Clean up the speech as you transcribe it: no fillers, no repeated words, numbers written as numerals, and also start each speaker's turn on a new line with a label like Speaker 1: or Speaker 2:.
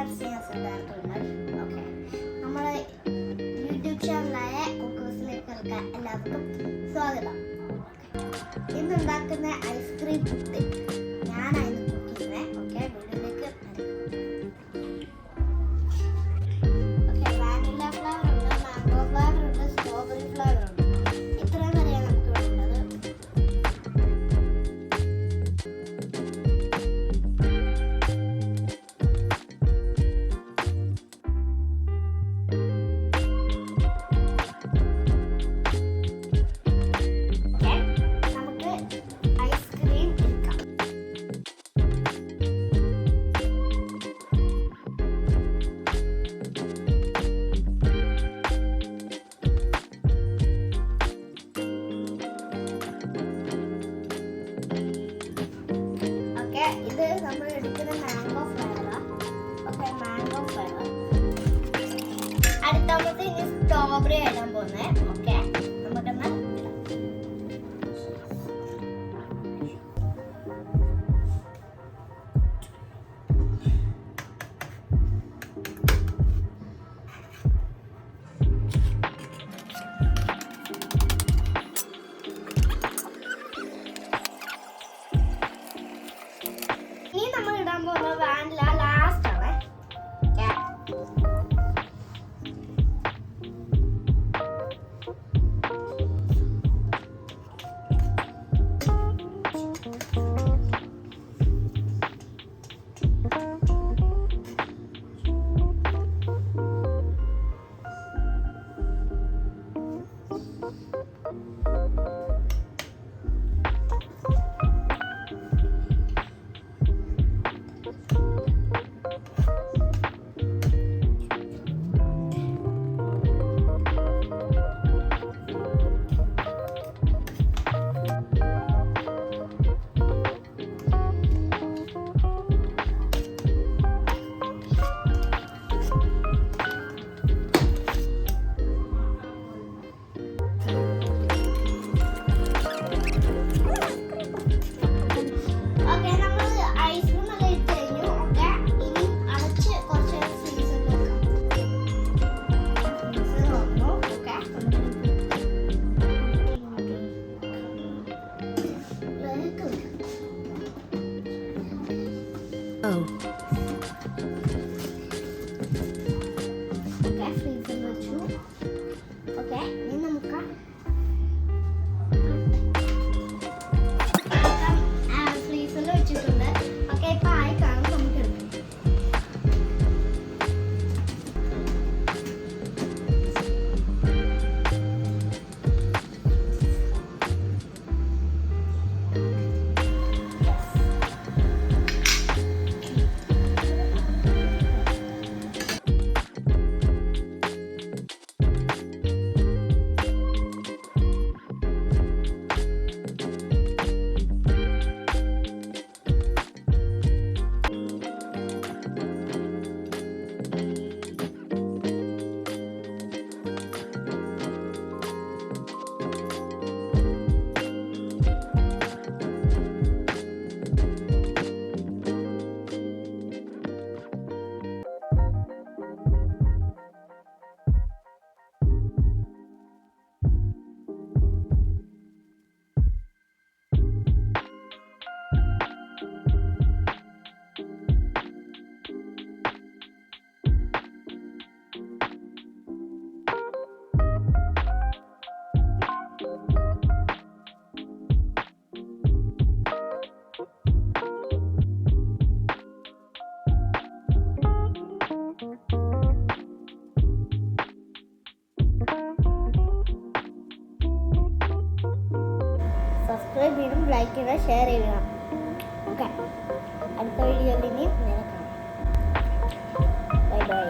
Speaker 1: Okay, നമ്മുടെ YouTube ചാനലായ കുക്കേഴ്സിലേക്ക് എല്ലാവർക്കും സ്വാഗതം. ഇന്നുണ്ടാക്കുന്ന ഐസ്ക്രീം പുട്ട് ഞാനായിരുന്നു കുക്ക് ചെയ്യുന്നത്. ഓക്കെ, വീട്ടിലേക്ക് വാനില ഫ്ലേവർ ഉണ്ട്, മാംഗോ ഫ്ലേവർ ഉണ്ട്, സ്ട്രോബെറി ഫ്ലേവർ ഉണ്ട്. ഇത്രയും വരെയാണ് നമുക്ക് വേണ്ടത്. ഇത് നമ്മൾ എടുക്കുന്ന മാംഗോ ഫ്ലേവറാണ്. Okay, mango flavour. അടുത്താമത്തെ ഇനി സ്ട്രോബെറി ഇടാൻ പോകുന്നത്. ഓക്കെ, നമുക്കെന്നാൽ നമ്മൾ ഇടാൻ പോകുന്ന വാനില ലാസ്റ്റ് ആണ്. ഫ്രീസറിൽ വെച്ചു. ഓക്കെ, ഇനി നമുക്ക് ഫ്രീസറിൽ വെച്ചിട്ടുണ്ട്. ഓക്കെ, ഇപ്പം ആയി കാണും. നമുക്ക് എടുക്കാം. സബ്സ്ക്രൈബ് ചെയ്യണം, ലൈക്ക് ചെയ്യണം, ഷെയർ ചെയ്യണം. ഓക്കെ, അടുത്ത വീഡിയോയിൽ ഇനി കാണാം. Bye bye.